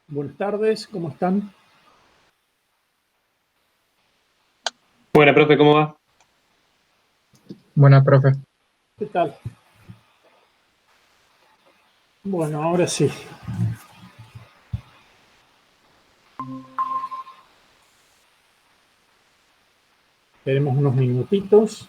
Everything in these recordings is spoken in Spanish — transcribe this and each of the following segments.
Buenas tardes, ¿cómo están? Buena, profe, ¿cómo va? Buena, profe. ¿Qué tal? Bueno, ahora sí. Esperemos unos minutitos.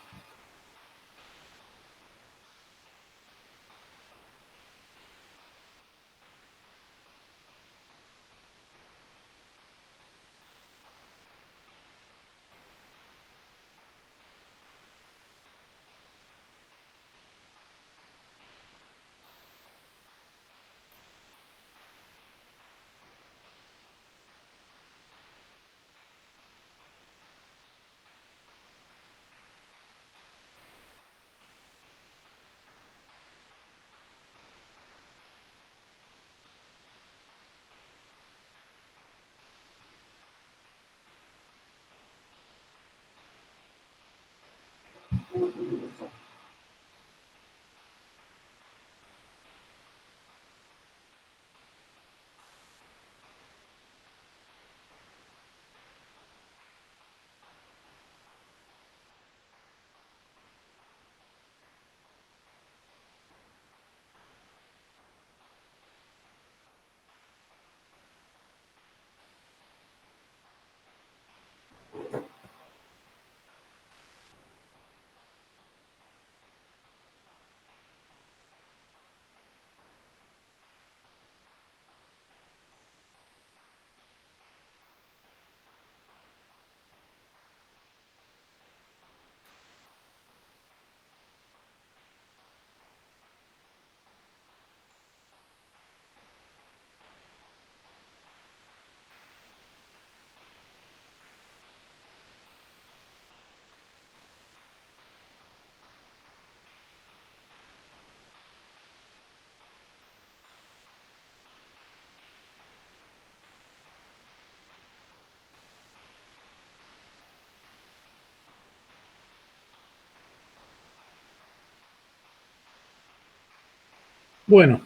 Bueno,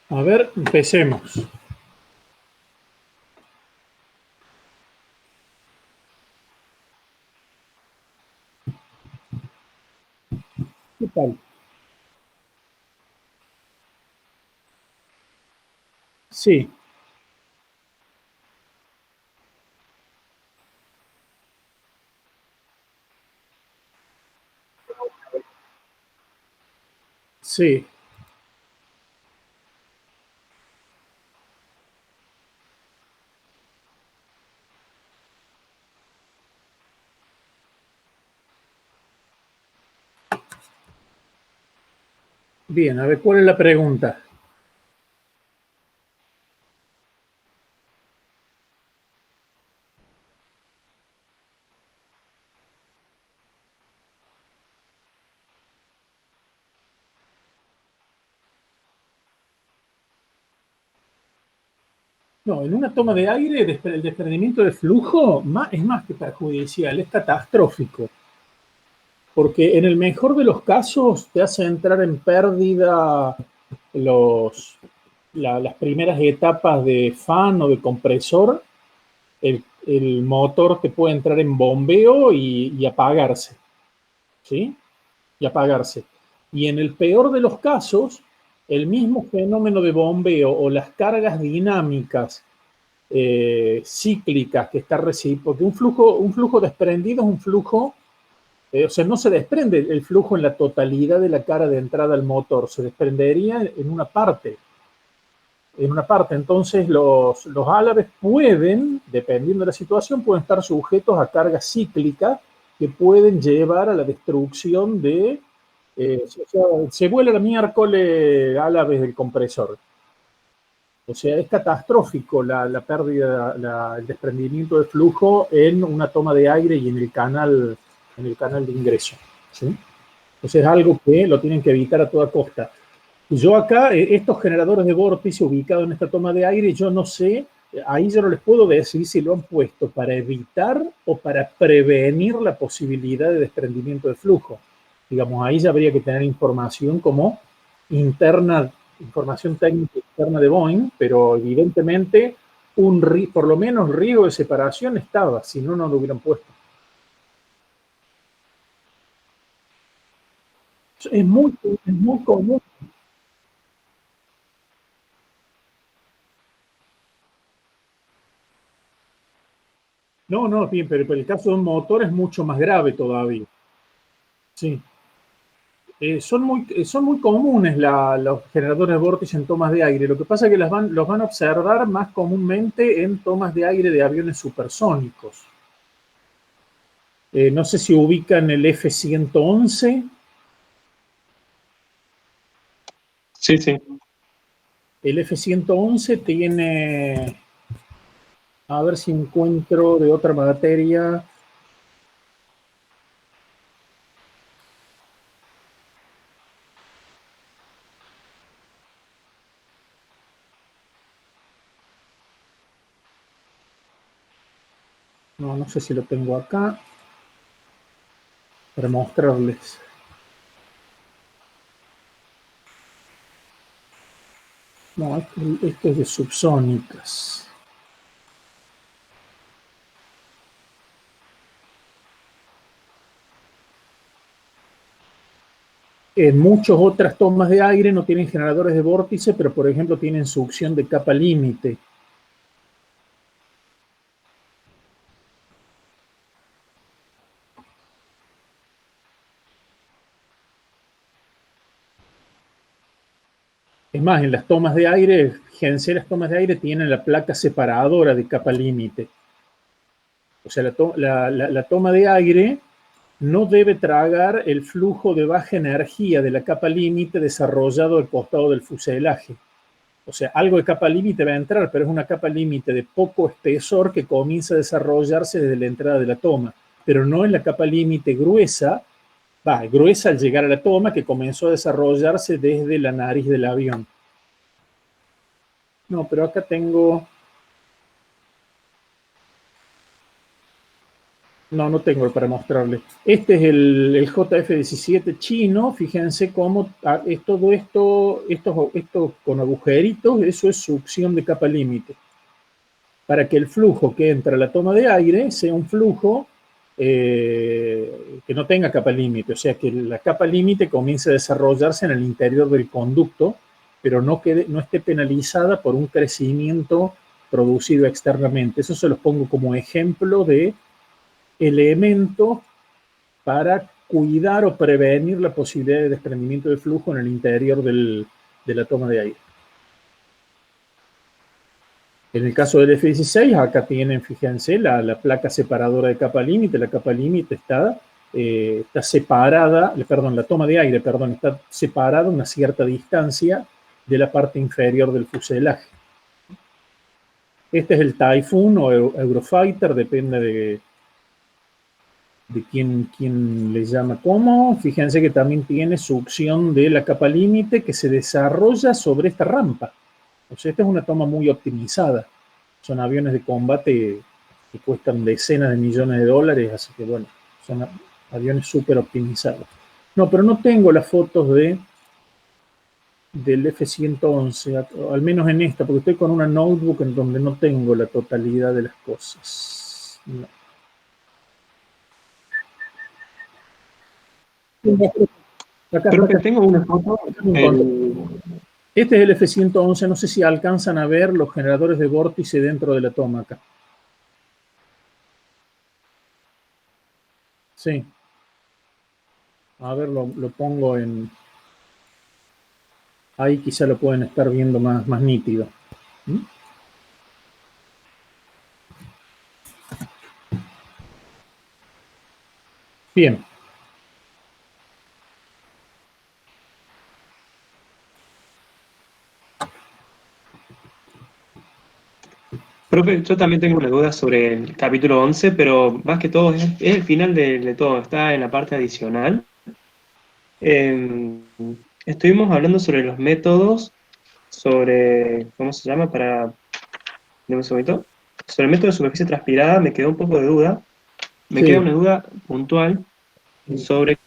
a ver, empecemos. ¿Qué tal? Sí, sí. Bien, a ver, ¿cuál es la pregunta? No, en una toma de aire el desprendimiento de flujo es más que perjudicial, es catastrófico, porque en el mejor de los casos te hace entrar en pérdida los, las primeras etapas de fan o de compresor. El motor te puede entrar en bombeo y apagarse, ¿sí? Y apagarse. Y en el peor de los casos, el mismo fenómeno de bombeo o las cargas dinámicas cíclicas que está recibiendo, porque un flujo desprendido es un flujo, o sea, no se desprende el flujo en la totalidad de la cara de entrada al motor, se desprendería en una parte. En una parte. Entonces los álabes pueden, dependiendo de la situación, pueden estar sujetos a cargas cíclicas que pueden llevar a la destrucción de... o sea, se vuela la miércoles álabes del compresor. O sea, es catastrófico la pérdida, el desprendimiento de flujo en una toma de aire y en el canal de ingreso, ¿sí? Entonces es algo que lo tienen que evitar a toda costa. Yo acá, estos generadores de vórtice ubicados en esta toma de aire, yo no sé, ahí yo no les puedo decir si lo han puesto para evitar o para prevenir la posibilidad de desprendimiento de flujo. Digamos, ahí ya habría que tener información como interna información técnica externa de Boeing, pero evidentemente por lo menos riesgo de separación estaba, si no, no lo hubieran puesto. Es muy común. No, no, bien, pero el caso de un motor es mucho más grave todavía. Sí. Son muy comunes los generadores de vórtice en tomas de aire. Lo que pasa es que los van a observar más comúnmente en tomas de aire de aviones supersónicos. No sé si ubican el F-111. Sí, sí. El F-111 tiene, a ver si encuentro de otra materia. No, no sé si lo tengo acá para mostrarles. No, esto es de subsónicas. En muchas otras tomas de aire no tienen generadores de vórtice, pero por ejemplo tienen succión de capa límite. Es más, en las tomas de aire, fíjense, las tomas de aire tienen la placa separadora de capa límite. O sea, la toma de aire no debe tragar el flujo de baja energía de la capa límite desarrollado al costado del fuselaje. O sea, algo de capa límite va a entrar, pero es una capa límite de poco espesor que comienza a desarrollarse desde la entrada de la toma, pero no en la capa límite gruesa, gruesa al llegar a la toma, que comenzó a desarrollarse desde la nariz del avión. No, pero acá tengo... No tengo para mostrarle. Este es el JF-17 chino. Fíjense cómo es todo esto con agujeritos, eso es succión de capa límite. Para que el flujo que entra a la toma de aire sea un flujo que no tenga capa límite. O sea, que la capa límite comience a desarrollarse en el interior del conducto, pero no esté penalizada por un crecimiento producido externamente. Eso se los pongo como ejemplo de elementos para cuidar o prevenir la posibilidad de desprendimiento de flujo en el interior de la toma de aire. En el caso del F-16, acá tienen, fíjense, la placa separadora de capa límite. La capa límite está separada, la toma de aire, está separada a una cierta distancia de la parte inferior del fuselaje. Este es el Typhoon o Eurofighter, depende de quién le llama cómo. Fíjense que también tiene succión de la capa límite que se desarrolla sobre esta rampa. O sea, esta es una toma muy optimizada. Son aviones de combate que cuestan decenas de millones de dólares, así que bueno, son aviones súper optimizados. No, pero no tengo las fotos del F-111, al menos en esta, porque estoy con una notebook en donde no tengo la totalidad de las cosas. No. Creo que tengo una foto. Este es el F-111, no sé si alcanzan a ver los generadores de vórtice dentro de la toma acá. Sí. A ver, lo pongo en... Ahí quizá lo pueden estar viendo más nítido. ¿Mm? Bien. Profe, yo también tengo una duda sobre el capítulo 11, pero más que todo es el final de todo, está en la parte adicional. Estuvimos hablando sobre los métodos, sobre, ¿cómo se llama? Dame un segundito. Sobre el método de superficie transpirada me quedó un poco de duda. Me queda una duda puntual sobre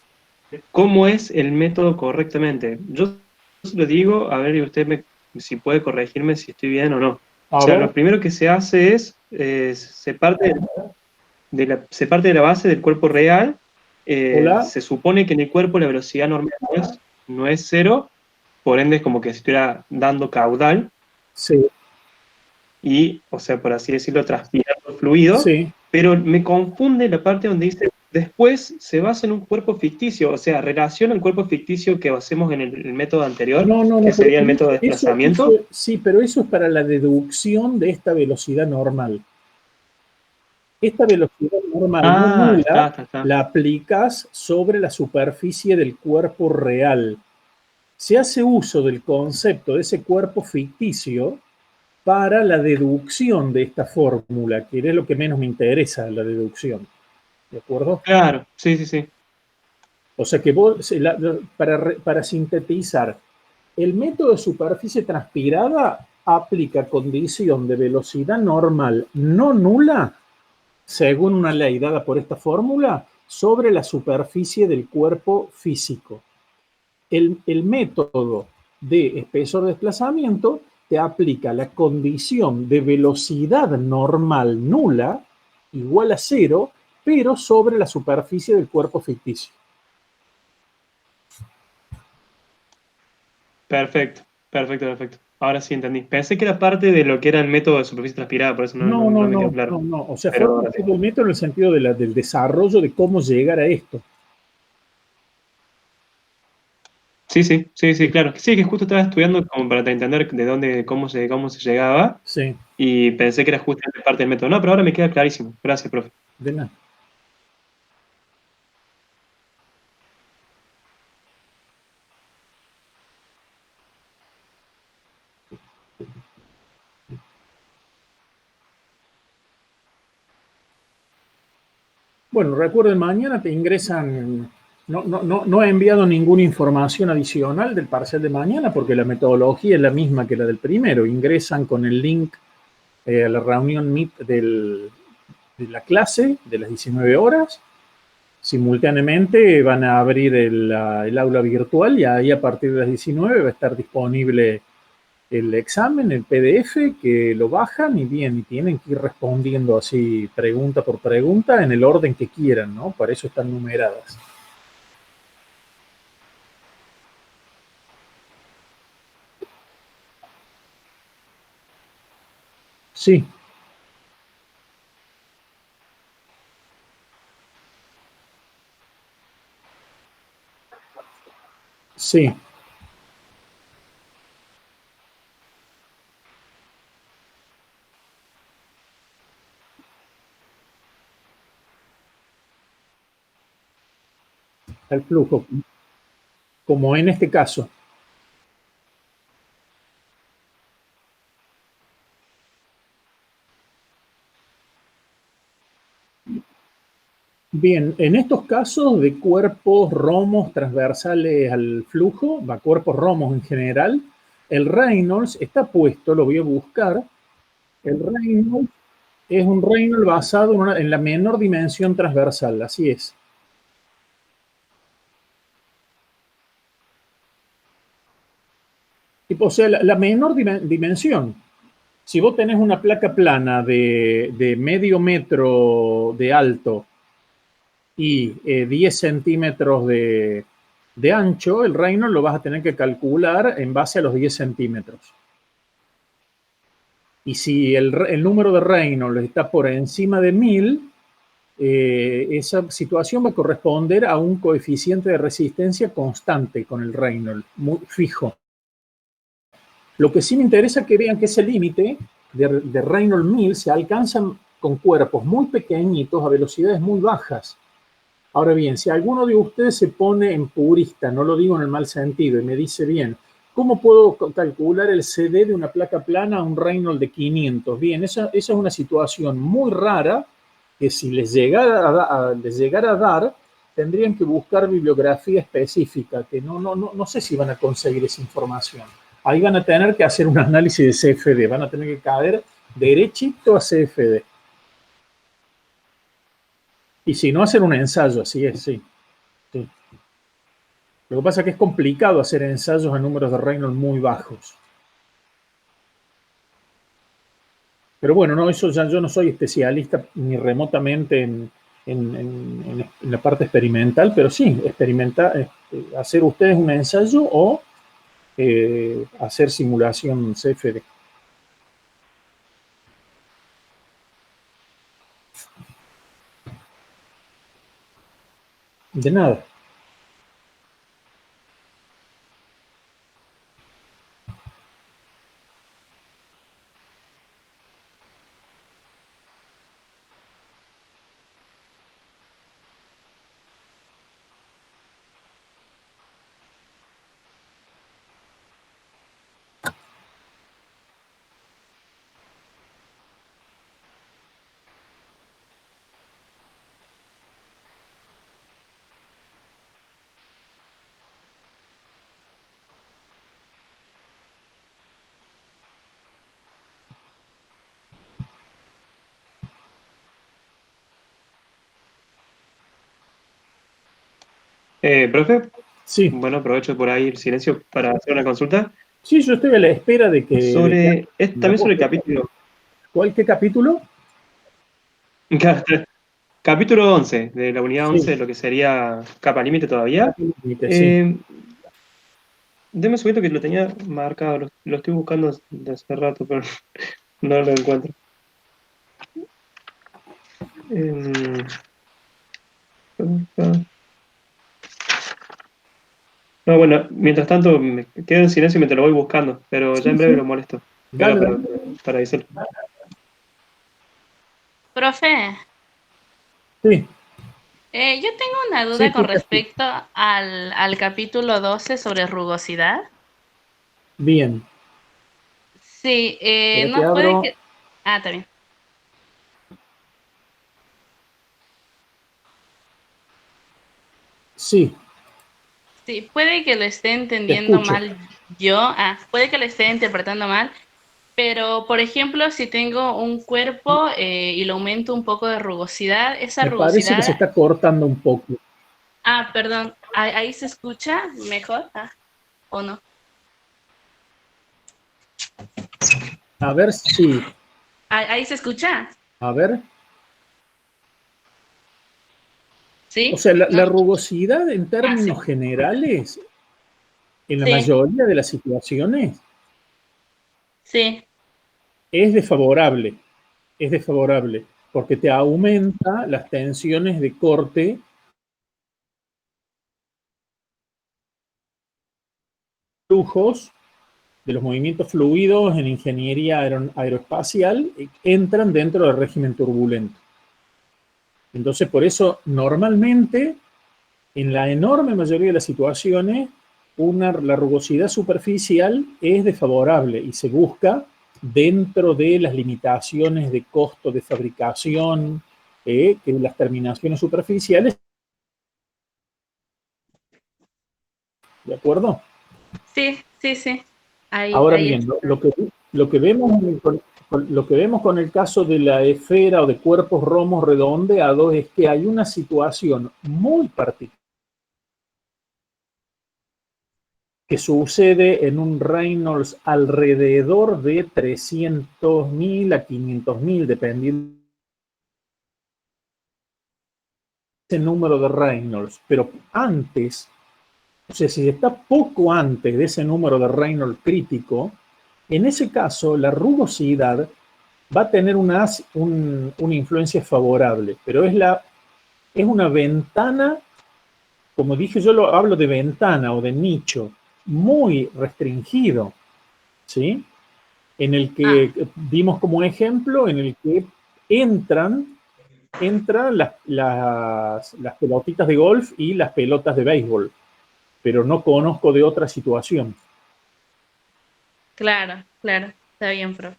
cómo es el método correctamente. Yo lo digo, a ver, y usted si puede corregirme si estoy bien o no. A O sea, ver, lo primero que se hace es, se parte se parte de la base del cuerpo real. hola. Se supone que en el cuerpo la velocidad normal no es cero, por ende es como que se estuviera dando caudal Sí, y, o sea, por así decirlo, transpirando fluido, sí. pero me confunde la parte donde dice, después se basa en un cuerpo ficticio, o sea, relaciona el cuerpo ficticio que hacemos en el método anterior, No, no, que no, pero sería el método de desplazamiento. sí, pero eso es para la deducción de esta velocidad normal. Esta velocidad normal no Ah, nula está. la aplicas sobre la superficie del cuerpo real. Se hace uso del concepto de ese cuerpo ficticio para la deducción de esta fórmula, que es lo que menos me interesa, la deducción. ¿De acuerdo? Claro, sí. O sea que vos, para sintetizar, el método de superficie transpirada aplica condición de velocidad normal no nula, según una ley dada por esta fórmula, sobre la superficie del cuerpo físico. El método de espesor de desplazamiento te aplica la condición de velocidad normal nula, igual a cero, pero sobre la superficie del cuerpo ficticio. Perfecto. Ahora sí entendí. Pensé que era parte de lo que era el método de superficie transpirada, por eso No, no no, me quedó no, claro. no, no. O sea, Pero forma ahora sí. parte del método en el sentido del desarrollo de cómo llegar a esto. Sí, claro. Sí, que justo estaba estudiando como para entender de dónde, cómo se llegaba, Sí, y pensé que era justamente parte del método. No, pero ahora me queda clarísimo. Gracias, profe. de nada. Bueno, recuerden, mañana te ingresan, no he enviado ninguna información adicional del parcial de mañana porque la metodología es la misma que la del primero. Ingresan con el link a la reunión Meet de la clase de las 19 horas. Simultáneamente van a abrir el aula virtual y ahí a partir de las 19 va a estar disponible el examen, el PDF, que lo bajan y bien, y tienen que ir respondiendo así pregunta por pregunta en el orden que quieran, ¿no? Para eso están numeradas. Sí, sí, el flujo, como en este caso. Bien, en estos casos de cuerpos romos transversales al flujo, va cuerpos romos en general, el Reynolds está puesto, lo voy a buscar. El Reynolds es un Reynolds basado en la menor dimensión transversal, así es. Tipo, o sea, la menor dimensión. Si vos tenés una placa plana de medio metro de alto y 10 centímetros de ancho, el Reynolds lo vas a tener que calcular en base a los 10 centímetros. Y si el número de Reynolds está por encima de 1000, esa situación va a corresponder a un coeficiente de resistencia constante con el Reynolds, muy fijo. Lo que sí me interesa que vean que ese límite de Reynolds 1000 se alcanzan con cuerpos muy pequeñitos a velocidades muy bajas. Ahora bien, si alguno de ustedes se pone en purista, no lo digo en el mal sentido, y me dice bien, ¿cómo puedo calcular el CD de una placa plana a un Reynolds de 500? Bien, esa es una situación muy rara que si les llegara a dar, tendrían que buscar bibliografía específica, que no sé si van a conseguir esa información. Ahí van a tener que hacer un análisis de CFD, van a tener que caer derechito a CFD. Y si no, hacer un ensayo, así es, sí. Sí. Lo que pasa es que es complicado hacer ensayos a números de Reynolds muy bajos. Pero bueno, no, eso ya yo no soy especialista ni remotamente en la parte experimental, pero sí, experimentar, hacer ustedes un ensayo o hacer simulación CFD. De nada. Profe, Sí, bueno, aprovecho por ahí el silencio para hacer una consulta sí, yo estoy a la espera de que también sobre el capítulo, ¿Cuál qué capítulo? capítulo 11 de la unidad Sí, 11, lo que sería capa límite todavía. sí. Deme un segundito que lo tenía marcado, lo estoy buscando de hace rato, pero no lo encuentro. Em, No, bueno, mientras tanto me quedo en silencio mientras lo voy buscando, pero ya Sí, en breve lo sí. molesto. Era Dale, dale. para decirlo. Profe, Sí, yo tengo una sí, duda con fíjate. respecto al capítulo 12 sobre rugosidad. Bien. Sí, Espera que no puede abro. que... Ah, está bien. Sí, Sí, puede que lo esté te entendiendo escucho. mal yo, puede que lo esté interpretando mal, pero por ejemplo, si tengo un cuerpo y le aumento un poco de rugosidad, esa Me parece que se rugosidad... está cortando un poco. Perdón, ahí se escucha mejor, ¿o no? A ver si. Ahí se escucha, A ver. O ¿sí? sea, la, ¿No? la rugosidad en Sí, términos generales, en la sí, mayoría de las situaciones, sí. es desfavorable. Es desfavorable. Porque te aumenta las tensiones de corte, flujos de los movimientos fluidos en ingeniería aeroespacial entran dentro del régimen turbulento. Entonces, por eso, normalmente, en la enorme mayoría de las situaciones, la rugosidad superficial es desfavorable y se busca dentro de las limitaciones de costo de fabricación, que las terminaciones superficiales, ¿de acuerdo? Sí, sí, sí. Ahora Ahí bien, está. lo que vemos lo que vemos con el caso de la esfera o de cuerpos romos redondeados es que hay una situación muy particular que sucede en un Reynolds alrededor de 300.000 a 500.000, dependiendo del número de Reynolds. Pero antes, o sea, si está poco antes de ese número de Reynolds crítico, en ese caso la rugosidad va a tener una influencia favorable, pero es una ventana, como dije, yo lo hablo de ventana o de nicho, muy restringido, ¿sí? En el Ah, que dimos como ejemplo, en el que entran, entran las pelotitas de golf y las pelotas de béisbol, pero no conozco de otra situación. claro, claro. Está bien, profe.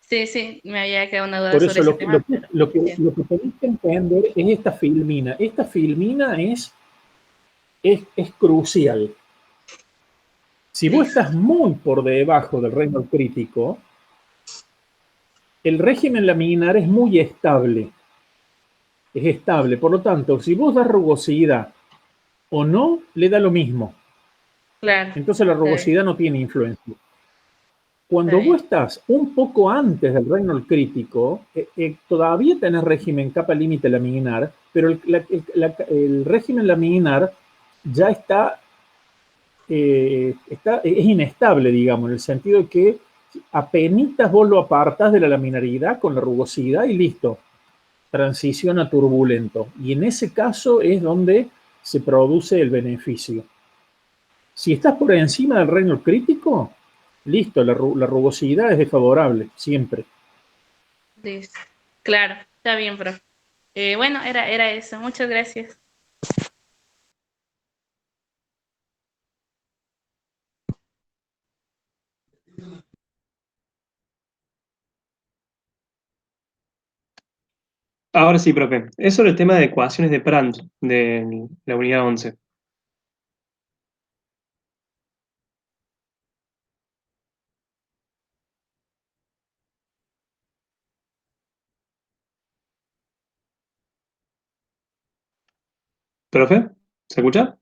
Sí, sí, me había quedado una duda Por sobre eso ese tema, pero sí. lo que tenéis que entender es esta filmina. Esta filmina es crucial. Si vos Listo. estás muy por debajo del rango crítico, el régimen laminar es muy estable. Es estable. Por lo tanto, si vos das rugosidad o no, le da lo mismo. Claro. Entonces la Está bien, rugosidad no tiene influencia. está Cuando vos bien. estás un poco antes del Reynolds crítico, todavía tenés régimen capa límite laminar, pero el régimen laminar ya es inestable, digamos, en el sentido de que apenitas vos lo apartas de la laminaridad con la rugosidad y listo, transiciona turbulento. Y en ese caso es donde se produce el beneficio. Si estás por encima del Reynolds crítico, listo, la rugosidad es desfavorable, siempre. Listo. Claro, está bien, profe. Bueno, era eso. Muchas gracias. Ahora sí, profe. Es sobre el tema de ecuaciones de Prandtl de la unidad 11. ¿Profe? ¿Se escucha?